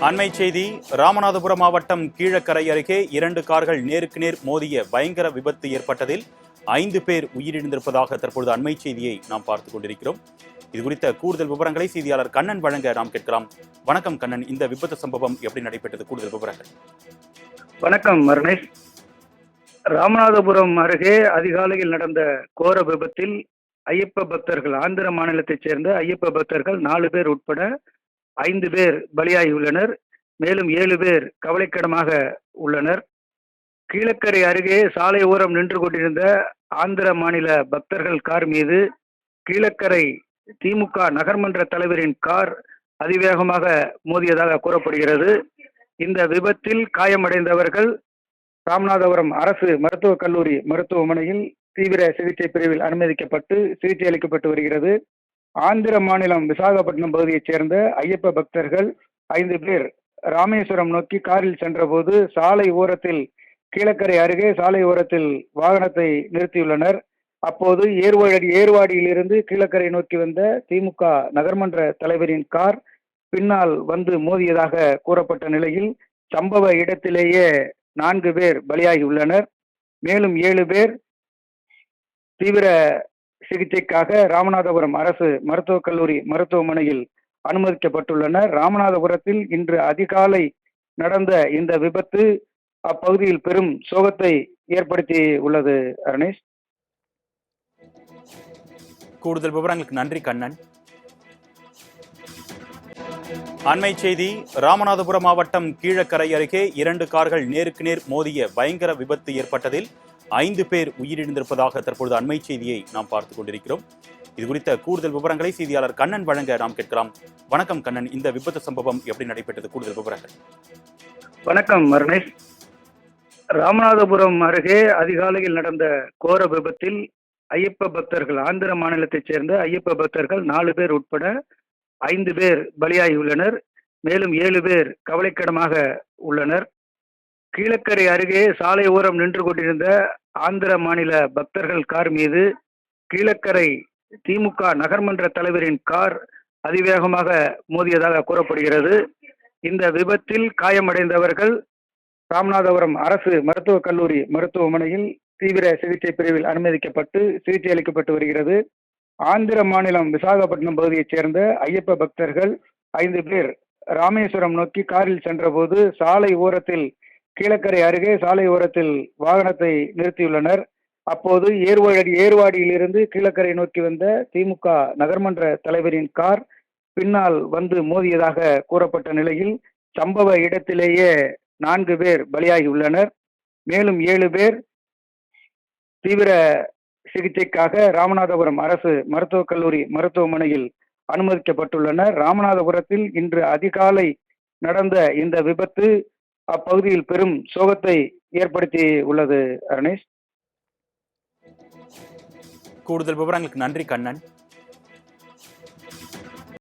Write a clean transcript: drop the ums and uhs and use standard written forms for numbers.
அண்மை செய்தி. ராமநாதபுரம் மாவட்டம் கீழக்கரை அருகே 2 கார்கள் நேருக்கு நேர் மோதிய பயங்கர விபத்து ஏற்பட்டதில் 5 பேர் உயிரிழந்திருப்பதாக தற்பொழுது அண்மை செய்தியை நாம் பார்த்துக் கொண்டிருக்கிறோம். இது குறித்த கூடுதல் விவரங்களை செய்தியாளர் கண்ணன் வழங்க நாம் கேட்கலாம். வணக்கம் கண்ணன், இந்த விபத்து சம்பவம் எப்படி நடைபெற்றது? கூடுதல் விவரங்கள். வணக்கம் மருணேஷ். ராமநாதபுரம் அருகே அதிகாலையில் நடந்த கோர விபத்தில் ஐயப்ப பக்தர்கள், ஆந்திர மாநிலத்தைச் சேர்ந்த ஐயப்ப பக்தர்கள் 4 பேர் உட்பட 5 பேர் பலியாகியுள்ளனர். மேலும் 7 பேர் கவலைக்கிடமாக உள்ளனர். கீழக்கரை அருகே சாலை ஓரம் நின்று கொண்டிருந்த ஆந்திர மாநில பக்தர்கள் கார் மீது கீழக்கரை திமுக நகர்மன்ற தலைவரின் கார் அதிவேகமாக மோதியதாக கூறப்படுகிறது. இந்த விபத்தில் காயமடைந்தவர்கள் ராமநாதபுரம் அரசு மருத்துவக் கல்லூரி மருத்துவமனையில் தீவிர சிகிச்சை பிரிவில் அனுமதிக்கப்பட்டு சிகிச்சை அளிக்கப்பட்டு வருகிறது. ஆந்திர மாநிலம் விசாகப்பட்டினம் பகுதியைச் சேர்ந்த ஐயப்ப பக்தர்கள் 5 பேர் ராமேஸ்வரம் நோக்கி காரில் சென்றபோது சாலை ஓரத்தில், கீழக்கரை அருகே சாலை ஓரத்தில் வாகனத்தை நிறுத்தியுள்ளனர். அப்போது ஏர்வாடியிலிருந்து கீழக்கரை நோக்கி வந்த திமுக நகர்மன்ற தலைவரின் கார் பின்னால் வந்து மோதியதாக கூறப்பட்ட நிலையில் சம்பவ இடத்திலேயே 4 பேர் பலியாகியுள்ளனர். மேலும் 7 பேர் தீவிர சிகிச்சைக்காக ராமநாதபுரம் அரசு மருத்துவக் கல்லூரி மருத்துவமனையில் அனுமதிக்கப்பட்டுள்ளனர். ராமநாதபுரத்தில் இன்று அதிகாலை நடந்த இந்த விபத்து அப்பகுதியில் பெரும் சோகத்தை ஏற்படுத்தி உள்ளது. அருணேஷ், கூடுதல் விவரங்களுக்கு நன்றி கண்ணன். அண்மை செய்தி. ராமநாதபுரம் மாவட்டம் கீழக்கரை அருகே 2 கார்கள் நேருக்கு நேர் மோதிய பயங்கர விபத்து ஏற்பட்டதில் 5 பேர் உயிரிழந்திருப்பதாக தற்பொழுது அண்மை செய்தியை நாம் பார்த்துக் கொண்டிருக்கிறோம். இது குறித்த கூடுதல் விவரங்களை செய்தியாளர் கண்ணன் வழங்க நாம் கேட்கலாம். வணக்கம் கண்ணன், இந்த விபத்து சம்பவம் எப்படி நடைபெற்றது? கூடுதல் விவரங்கள். வணக்கம் மருணேஷ். ராமநாதபுரம் அருகே அதிகாலையில் நடந்த கோர விபத்தில் ஐயப்ப பக்தர்கள், ஆந்திர மாநிலத்தைச் சேர்ந்த ஐயப்ப பக்தர்கள் 4 பேர் உட்பட 5 பேர் பலியாகியுள்ளனர். மேலும் 7 பேர் கவலைக்கிடமாக உள்ளனர். கீழக்கரை அருகே சாலை ஓரம் நின்று கொண்டிருந்த ஆந்திர மாநில பக்தர்கள் கார் மீது கீழக்கரை திமுக நகர்மன்ற தலைவரின் கார் அதிவேகமாக மோதியதாக கூறப்படுகிறது. இந்த விபத்தில் காயமடைந்தவர்கள் ராமநாதபுரம் அரசு மருத்துவக் கல்லூரி மருத்துவமனையில் தீவிர சிகிச்சை பிரிவில் அனுமதிக்கப்பட்டு சிகிச்சை அளிக்கப்பட்டு வருகிறது. ஆந்திர மாநிலம் விசாகப்பட்டினம் பகுதியைச் சேர்ந்த ஐயப்ப பக்தர்கள் 5 பேர் ராமேஸ்வரம் நோக்கி காரில் சென்றபோது சாலை ஓரத்தில், கீழக்கரை அருகே சாலை ஓரத்தில் வாகனத்தை நிறுத்தியுள்ளனர். அப்போது ஏர்வாடியிலிருந்து கீழக்கரை நோக்கி வந்த திமுக நகர்மன்ற தலைவரின் கார் பின்னால் வந்து மோதியதாக கூறப்பட்ட நிலையில் சம்பவ இடத்திலேயே 4 பேர் பலியாகியுள்ளனர். மேலும் 7 பேர் தீவிர சிகிச்சைக்காக ராமநாதபுரம் அரசு மருத்துவக் கல்லூரி மருத்துவமனையில் அனுமதிக்கப்பட்டுள்ளனர். ராமநாதபுரத்தில் இன்று அதிகாலை நடந்த இந்த விபத்து அப்பகுதியில் பெரும் சோகத்தை ஏற்படுத்தி உள்ளது. அருணேஷ், கூடுதல் விவரங்களுக்கு நன்றி கண்ணன்.